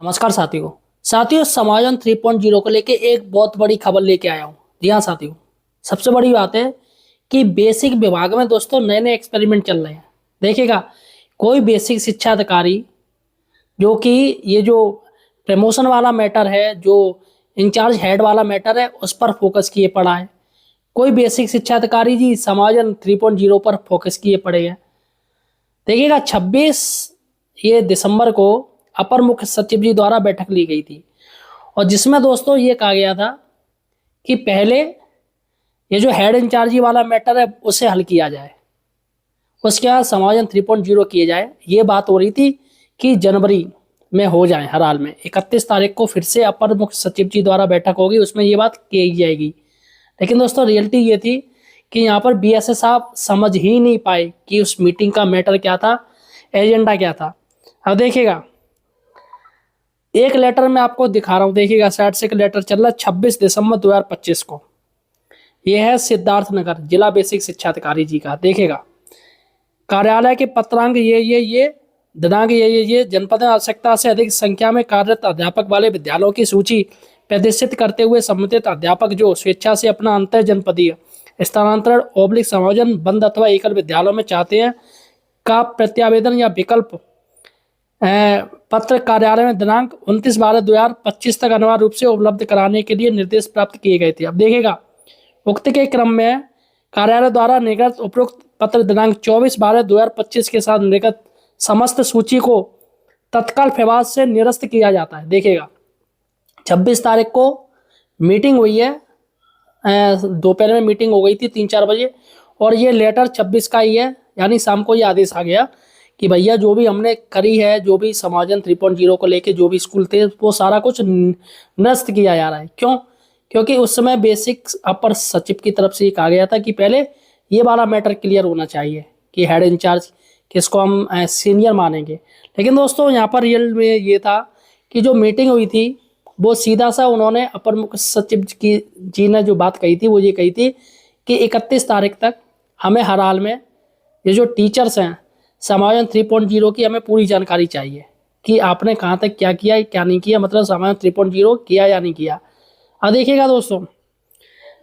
नमस्कार साथियों। समाधान 3.0 को लेके एक बहुत बड़ी खबर लेके आया हूँ। जी हाँ साथियों, सबसे बड़ी बात है कि बेसिक विभाग में दोस्तों नए नए एक्सपेरिमेंट चल रहे हैं। देखिएगा, कोई बेसिक शिक्षा अधिकारी जो कि ये जो प्रमोशन वाला मैटर है, जो इंचार्ज हेड वाला मैटर है, उस पर फोकस किए पड़ा है। कोई बेसिक शिक्षा अधिकारी जी समाधान 3.0 पर फोकस किए पड़े हैं। देखिएगा, 26 ये दिसंबर को अपर मुख्य सचिव जी द्वारा बैठक ली गई थी और जिसमें दोस्तों ये कहा गया था कि पहले ये जो हेड इंचार्जी वाला मैटर है उसे हल किया जाए, उसके बाद समाधान 3.0 किए जाए। ये बात हो रही थी कि जनवरी में हो जाए। हर हाल में 31 तारीख को फिर से अपर मुख्य सचिव जी द्वारा बैठक होगी, उसमें ये बात की जाएगी। लेकिन दोस्तों रियलिटी ये थी कि यहाँ पर बीएसए साहब समझ ही नहीं पाए कि उस मीटिंग का मैटर क्या था, एजेंडा क्या था। अब देखिएगा, एक लेटर मैं आपको दिखा रहा हूँ। देखिएगा, साइड से एक लेटर चल रहा है 26 दिसंबर 2025 को। यह है सिद्धार्थनगर जिला बेसिक शिक्षा अधिकारी जी का। देखिएगा, कार्यालय के पत्रांक ये दिनांक ये जनपद में आवश्यकता से अधिक संख्या में कार्यरत अध्यापक वाले विद्यालयों की सूची प्रदर्शित करते हुए संबंधित अध्यापक जो स्वेच्छा से अपना अंतर जनपदीय स्थानांतरण ओब्लिक समायोजन बंद अथवा एकल विद्यालयों में चाहते हैं का प्रत्यावेदन या विकल्प पत्र कार्यालय में दिनांक 29/12/2025 तक अनिवार्य रूप से उपलब्ध कराने के लिए निर्देश प्राप्त किए गए थे। अब देखिएगा, उक्त के क्रम में कार्यालय द्वारा निर्गत उपरोक्त पत्र दिनांक 24/12/2025 के साथ निर्गत समस्त सूची को तत्काल प्रभाव से निरस्त किया जाता है। देखिएगा, 26 तारीख को मीटिंग हुई है, दोपहर में मीटिंग हो गई थी 3-4 बजे, और ये लेटर 26 का ही है। यानी शाम को ये आदेश आ गया कि भैया जो भी हमने करी है, जो भी समाधान 3.0 को लेके जो भी स्कूल थे, वो सारा कुछ निरस्त किया जा रहा है। क्यों? क्योंकि उस समय बेसिक अपर सचिव की तरफ से कहा गया था कि पहले ये वाला मैटर क्लियर होना चाहिए कि हेड इंचार्ज किसको हम सीनियर मानेंगे। लेकिन दोस्तों यहाँ पर रियल में ये था कि जो मीटिंग हुई थी वो सीधा सा उन्होंने अपर मुख्य सचिव की जी ने जो बात कही थी वो ये कही थी कि 31 तारीख तक हमें हर हाल में ये जो टीचर्स हैं समाधान 3.0 की हमें पूरी जानकारी चाहिए कि आपने कहाँ तक क्या किया क्या नहीं किया, मतलब समाधान 3.0 किया या नहीं किया। अब देखिएगा दोस्तों,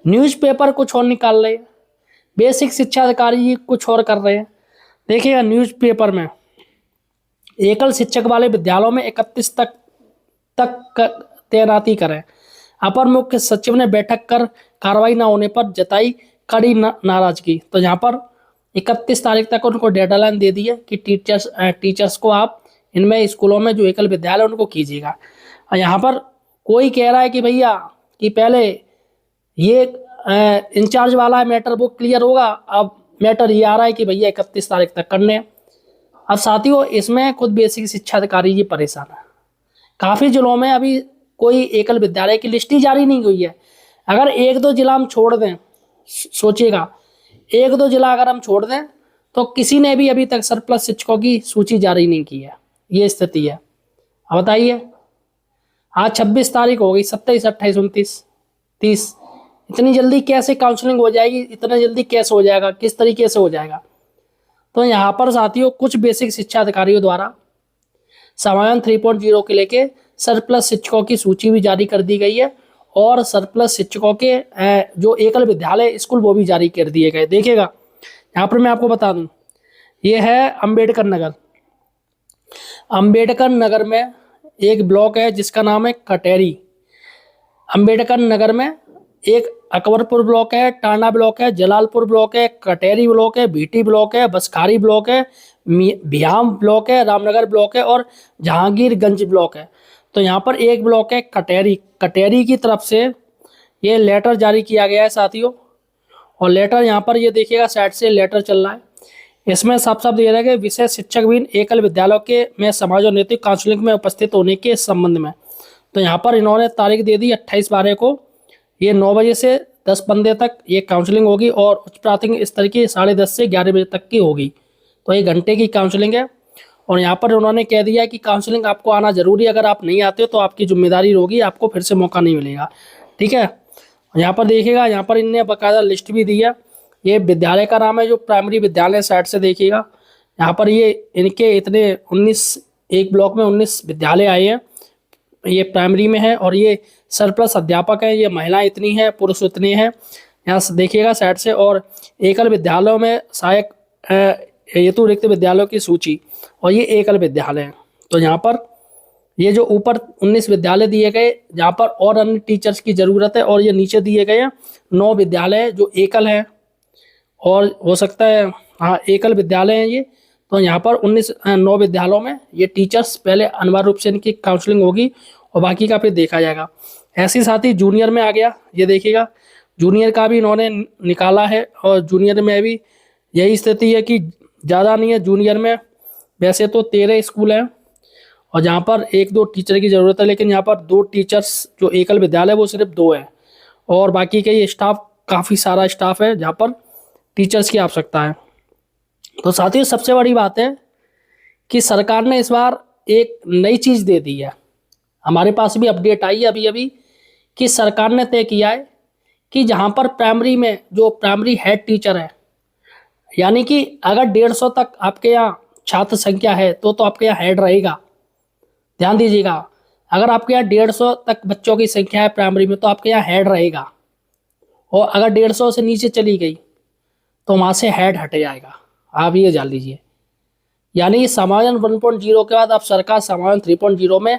न्यूज़पेपर कुछ और निकाल रहे हैं, बेसिक शिक्षा अधिकारी कुछ और कर रहे हैं। देखिएगा, न्यूज़पेपर में एकल शिक्षक वाले विद्यालयों में 31 तक तैनाती करें। अपर मुख्य सचिव ने बैठक कर कार्रवाई न होने पर जताई कड़ी नाराजगी। तो यहाँ पर 31 तारीख तक उनको डेडलाइन दे दी है कि टीचर्स को आप इनमें स्कूलों में जो एकल विद्यालय उनको कीजिएगा। और यहाँ पर कोई कह रहा है कि भैया कि पहले ये इंचार्ज वाला मैटर वो क्लियर होगा, अब मैटर ये आ रहा है कि भैया 31 तारीख तक करने। अब साथियों, इसमें खुद बेसिक शिक्षा अधिकारी जी परेशान है। काफ़ी जिलों में अभी कोई एकल विद्यालय की लिस्ट ही जारी नहीं हुई है। अगर एक दो जिला हम छोड़ दें, सोचिएगा, एक दो जिला अगर हम छोड़ दें तो किसी ने भी अभी तक सरप्लस शिक्षकों की सूची जारी नहीं की है। ये स्थिति है। अब बताइए, आज 26 तारीख हो गई, 27, 28, 29, 30, इतनी जल्दी कैसे काउंसलिंग हो जाएगी? इतना जल्दी कैसे हो जाएगा? किस तरीके से हो जाएगा? तो यहाँ पर साथियों कुछ बेसिक शिक्षा अधिकारियों द्वारा समाधान 3.0 के लेके सरप्लस शिक्षकों की सूची भी जारी कर दी गई है और सरप्लस शिक्षकों के जो एकल विद्यालय स्कूल वो भी जारी कर दिए गए। देखिएगा, यहाँ पर मैं आपको बता दूं, ये है अंबेडकर नगर। अंबेडकर नगर में एक ब्लॉक है जिसका नाम है कटेरी। अंबेडकर नगर में एक अकबरपुर ब्लॉक है, टांडा ब्लॉक है, जलालपुर ब्लॉक है, कटेरी ब्लॉक है, भीटी ब्लॉक है, बसखारी ब्लॉक है, बिहाम ब्लॉक है, रामनगर ब्लॉक है और जहांगीरगंज ब्लॉक है। तो यहाँ पर एक ब्लॉक है कटेरी। कटेरी की तरफ से ये लेटर जारी किया गया है साथियों, और लेटर यहाँ पर ये देखिएगा, साइड से लेटर चल रहा है। इसमें साफ साफ दिया गया है विषय शिक्षक भी एकल विद्यालयों के में समाज और नैतिक काउंसलिंग में उपस्थित होने के संबंध में। तो यहाँ पर इन्होंने तारीख दे दी 28/12 को, ये 9 बजे से 10:15 तक ये काउंसलिंग होगी और उच्च प्राथमिक स्तर की 10:30 से 11 बजे तक की होगी। तो 1 घंटे की काउंसलिंग है और यहाँ पर उन्होंने कह दिया कि काउंसलिंग आपको आना जरूरी है, अगर आप नहीं आते तो आपकी जिम्मेदारी होगी, आपको फिर से मौका नहीं मिलेगा। ठीक है, यहाँ पर देखिएगा, यहाँ पर इनने बाकायदा लिस्ट भी दी है। ये विद्यालय का नाम है जो प्राइमरी विद्यालय, साइड से देखिएगा, यहाँ पर ये इनके इतने 19, एक ब्लॉक में 19 विद्यालय आए हैं। ये प्राइमरी में है और ये सरप्लस अध्यापक है, ये महिलाएं इतनी हैं, पुरुष उतने हैं। यहाँ से देखिएगा साइड से। और एकल विद्यालयों में सहायक हेतु रिक्त विद्यालयों की सूची, और ये एकल विद्यालय है। तो यहाँ पर ये जो ऊपर 19 विद्यालय दिए गए जहाँ पर और अन्य टीचर्स की ज़रूरत है, और ये नीचे दिए गए हैं 9 विद्यालय जो एकल हैं, और हो सकता है हाँ एकल विद्यालय हैं ये। तो यहाँ पर 9 विद्यालयों में ये टीचर्स पहले अनिवार्य रूप से इनकी काउंसलिंग होगी और बाकी का फिर देखा जाएगा। ऐसे ही साथ ही जूनियर में आ गया, ये देखिएगा जूनियर का भी इन्होंने निकाला है, और जूनियर में भी यही स्थिति है कि ज़्यादा नहीं है। जूनियर में वैसे तो 13 स्कूल हैं और जहाँ पर 1-2 टीचर की ज़रूरत है, लेकिन यहाँ पर 2 टीचर्स जो एकल विद्यालय वो सिर्फ 2 हैं, और बाकी के ये स्टाफ काफ़ी सारा स्टाफ है जहाँ पर टीचर्स की आवश्यकता है। तो साथियों सबसे बड़ी बात है कि सरकार ने इस बार एक नई चीज़ दे दी है। हमारे पास भी अपडेट आई है अभी अभी कि सरकार ने तय किया है कि जहाँ पर प्राइमरी में जो प्राइमरी हेड टीचर है, यानी कि अगर 150 तक आपके यहाँ छात्र संख्या है तो आपके यहाँ हेड रहेगा। ध्यान दीजिएगा, अगर आपके यहाँ 150 तक बच्चों की संख्या है प्राइमरी में तो आपके यहाँ हेड रहेगा, और अगर 150 से नीचे चली गई तो वहाँ से हेड हट जाएगा। आप ये जान लीजिए, यानी समायोजन 1.0 के बाद अब सरकार समायोजन 3.0 में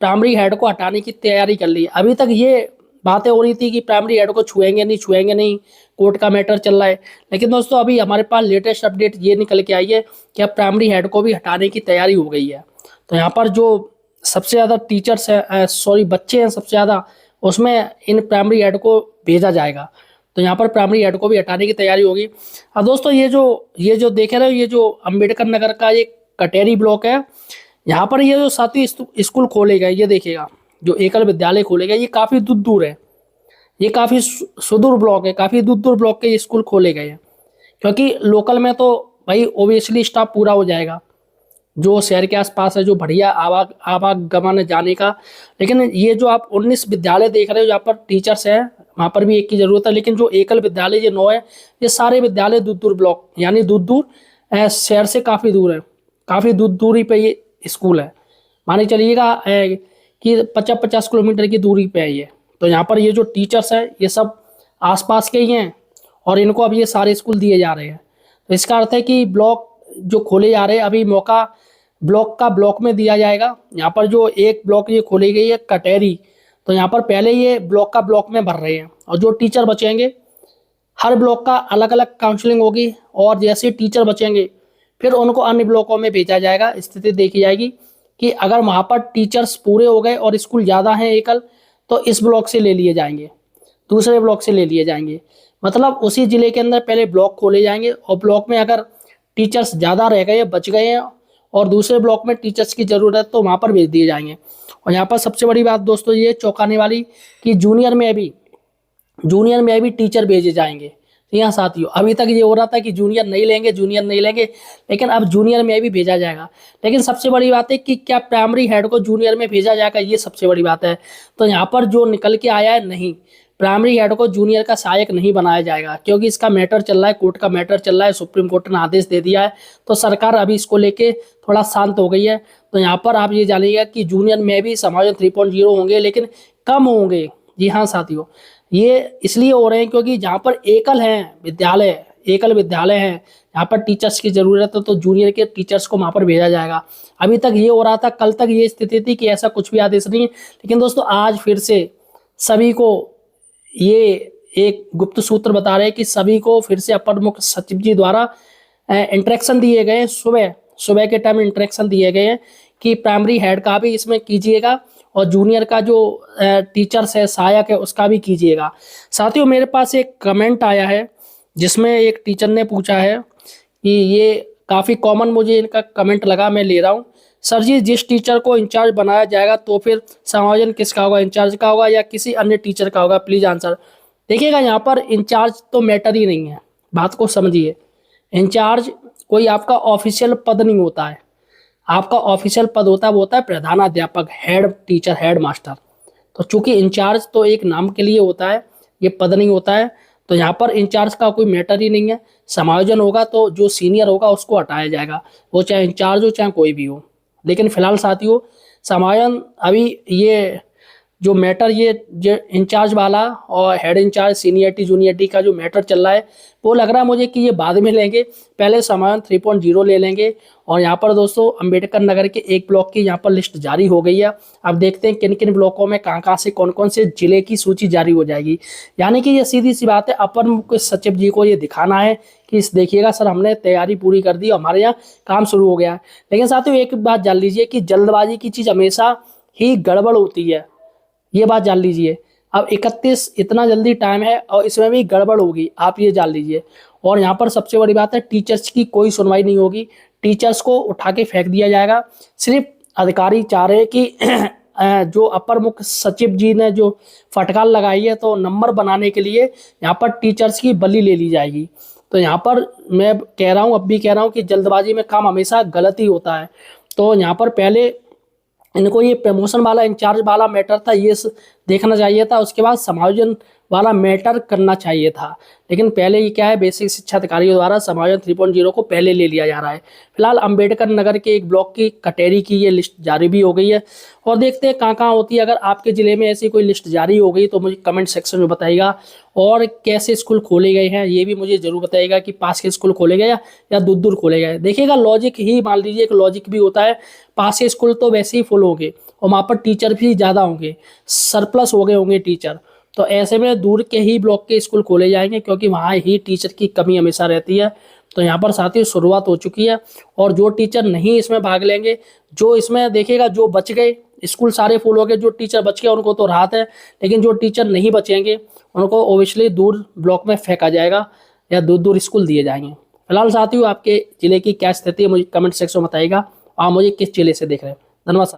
प्राइमरी हेड को हटाने की तैयारी कर ली है। अभी तक ये बातें हो रही थी कि प्राइमरी हेड को छुएंगे नहीं, कोर्ट का मैटर चल रहा है। लेकिन दोस्तों अभी हमारे पास लेटेस्ट अपडेट ये निकल के आई है कि अब प्राइमरी हेड को भी हटाने की तैयारी हो गई है। तो यहाँ पर जो सबसे ज़्यादा टीचर्स हैं बच्चे हैं सबसे ज़्यादा, उसमें इन प्राइमरी हेड को भेजा जाएगा। तो यहाँ पर प्राइमरी हेड को भी हटाने की तैयारी होगी। अब दोस्तों ये जो देख रहे हो, ये जो अम्बेडकर नगर का ये कटेरी ब्लॉक है, यहाँ पर ये जो सातवीं स्कूल खोले गए, ये देखिएगा जो एकल विद्यालय खोले गए, ये काफ़ी दूर है, ये काफ़ी सुदूर ब्लॉक है, काफ़ी दूर ब्लॉक के स्कूल खोले गए हैं। क्योंकि लोकल में तो भाई ओबियसली स्टाफ पूरा हो जाएगा जो शहर के आसपास है, जो बढ़िया आवागमन जाने का। लेकिन ये जो आप 19 विद्यालय देख रहे हो जहाँ पर टीचर्स हैं, वहाँ पर भी एक की ज़रूरत है। लेकिन जो एकल विद्यालय ये 9 है, ये सारे विद्यालय दूर ब्लॉक, यानी दूर शहर से काफ़ी दूर है, काफ़ी दूरी पे ये स्कूल है। माने चलिएगा कि 50 किलोमीटर की दूरी पे है ये। तो यहाँ पर ये जो टीचर्स हैं ये सब आसपास के ही हैं, और इनको अब ये सारे स्कूल दिए जा रहे हैं। तो इसका अर्थ है कि ब्लॉक जो खोले जा रहे हैं अभी मौका ब्लॉक में दिया जाएगा। यहाँ पर जो एक ब्लॉक ये खोली गई है कटेरी, तो यहाँ पर पहले ये ब्लॉक में भर रहे हैं, और जो टीचर बचेंगे हर ब्लॉक का अलग अलग काउंसलिंग होगी, और जैसे टीचर बचेंगे फिर उनको अन्य ब्लॉकों में भेजा जाएगा। स्थिति देखी जाएगी कि अगर वहाँ पर टीचर्स पूरे हो गए और स्कूल ज़्यादा हैं एकल, तो इस ब्लॉक से ले लिए जाएंगे, दूसरे ब्लॉक से ले लिए जाएंगे। मतलब उसी ज़िले के अंदर पहले ब्लॉक खोले जाएंगे, और ब्लॉक में अगर टीचर्स ज़्यादा रह गए, बच गए हैं, और दूसरे ब्लॉक में टीचर्स की ज़रूरत है तो वहाँ पर भेज दिए जाएंगे। और यहाँ पर सबसे बड़ी बात दोस्तों ये चौंकाने वाली कि जूनियर में भी टीचर भेजे जाएंगे। यहाँ साथियों अभी तक ये हो रहा था कि जूनियर नहीं लेंगे, लेकिन अब जूनियर में भी भेजा जाएगा। लेकिन सबसे बड़ी बात है कि क्या प्राइमरी हेड को जूनियर में भेजा जाएगा, ये सबसे बड़ी बात है। तो यहाँ पर जो निकल के आया है, नहीं, प्राइमरी हेड को जूनियर का सहायक नहीं बनाया जाएगा, क्योंकि इसका मैटर चल रहा है, कोर्ट का मैटर चल रहा है, सुप्रीम कोर्ट ने आदेश दे दिया है। तो सरकार अभी इसको लेके थोड़ा शांत हो गई है। तो यहाँ पर आप ये जानिएगा कि जूनियर में भी समायोजन 3.0 होंगे, लेकिन कम होंगे। जी हाँ साथियों, ये इसलिए हो रहे हैं क्योंकि जहाँ पर एकल विद्यालय हैं, यहाँ पर टीचर्स की ज़रूरत है, तो जूनियर के टीचर्स को वहाँ पर भेजा जाएगा। अभी तक ये हो रहा था, कल तक ये स्थिति थी कि ऐसा कुछ भी आदेश नहीं है। लेकिन दोस्तों आज फिर से सभी को ये एक गुप्त सूत्र बता रहे हैं कि सभी को फिर से अपर मुख्य सचिव जी द्वारा इंस्ट्रक्शन दिए गए, सुबह के टाइम इंस्ट्रक्शन दिए गए हैं कि प्राइमरी हेड का भी इसमें कीजिएगा, और जूनियर का जो टीचर्स है, सहायक है, उसका भी कीजिएगा। साथियों मेरे पास एक कमेंट आया है जिसमें एक टीचर ने पूछा है कि ये काफ़ी कॉमन मुझे इनका कमेंट लगा, मैं ले रहा हूँ। सर जी, जिस टीचर को इंचार्ज बनाया जाएगा तो फिर समायोजन किसका होगा, इंचार्ज का होगा या किसी अन्य टीचर का होगा? Please answer. देखिएगा यहाँ पर इंचार्ज तो मैटर ही नहीं है, बात को समझिए। इंचार्ज कोई आपका ऑफिशियल पद नहीं होता है। आपका ऑफिशियल पद होता है वो होता है प्रधानाध्यापक, हेड टीचर, हेड मास्टर। तो चूंकि इंचार्ज तो एक नाम के लिए होता है, ये पद नहीं होता है, तो यहाँ पर इंचार्ज का कोई मैटर ही नहीं है। समायोजन होगा तो जो सीनियर होगा उसको हटाया जाएगा, वो चाहे इंचार्ज हो चाहे कोई भी हो। लेकिन फिलहाल साथियों समायोजन अभी ये जो मैटर ये जो इंचार्ज वाला और हेड इंचार्ज सीनियरिटी जूनियरिटी का जो मैटर चल रहा है, वो लग रहा है मुझे कि ये बाद में लेंगे, पहले समाधान 3.0 ले लेंगे। और यहाँ पर दोस्तों अंबेडकर नगर के एक ब्लॉक की यहाँ पर लिस्ट जारी हो गई है। अब देखते हैं किन किन ब्लॉकों में कहाँ से कौन कौन से जिले की सूची जारी हो जाएगी। यानी कि ये सीधी सी बात है, अपर मुख्य सचिव जी को ये दिखाना है कि इस देखिएगा सर हमने तैयारी पूरी कर दी, हमारे यहाँ काम शुरू हो गया है। लेकिन साथियों एक बात जान लीजिए कि जल्दबाजी की चीज़ हमेशा ही गड़बड़ होती है, ये बात जान लीजिए। अब 31 इतना जल्दी टाइम है और इसमें भी गड़बड़ होगी, आप ये जान लीजिए। और यहाँ पर सबसे बड़ी बात है, टीचर्स की कोई सुनवाई नहीं होगी, टीचर्स को उठा के फेंक दिया जाएगा। सिर्फ अधिकारी चाह रहे हैं कि जो अपर मुख्य सचिव जी ने जो फटकार लगाई है, तो नंबर बनाने के लिए यहाँ पर टीचर्स की बलि ले ली जाएगी। तो यहाँ पर मैं कह रहा हूँ, अब भी कह रहा हूँ कि जल्दबाजी में काम हमेशा गलत ही होता है। तो यहाँ पर पहले इनको ये प्रमोशन वाला इंचार्ज वाला मैटर था, ये देखना चाहिए था, उसके बाद समायोजन वाला मैटर करना चाहिए था। लेकिन पहले ये क्या है, बेसिक शिक्षा अधिकारियों द्वारा समायोजन 3.0 को पहले ले लिया जा रहा है। फिलहाल अंबेडकर नगर के एक ब्लॉक की कटेरी की ये लिस्ट जारी भी हो गई है और देखते हैं कहाँ कहाँ होती है। अगर आपके ज़िले में ऐसी कोई लिस्ट जारी हो गई तो मुझे कमेंट सेक्शन में बताइएगा। और कैसे स्कूल खोले गए हैं ये भी मुझे जरूर बताइएगा कि पास के स्कूल खोले गए या दूर दूर खोले गए। देखिएगा लॉजिक ही मान लीजिए, एक लॉजिक भी होता है, पास के स्कूल तो वैसे ही फुल होंगे और वहाँ पर टीचर भी ज़्यादा होंगे, सरप्लस हो गए होंगे टीचर। तो ऐसे में दूर के ही ब्लॉक के स्कूल खोले जाएंगे क्योंकि वहाँ ही टीचर की कमी हमेशा रहती है। तो यहाँ पर साथ ही शुरुआत हो चुकी है और जो टीचर नहीं इसमें भाग लेंगे, जो इसमें देखिएगा जो बच गए, स्कूल सारे फुल हो गए, जो टीचर बच गए उनको तो राहत है, लेकिन जो टीचर नहीं बचेंगे उनको ओबियसली दूर ब्लॉक में फेंका जाएगा या दूर दूर स्कूल दिए जाएंगे। फिलहाल साथियों आपके ज़िले की क्या स्थिति है मुझे कमेंट सेक्शन में बताइएगा। आप मुझे किस जिले से देख रहे हैं। धन्यवाद।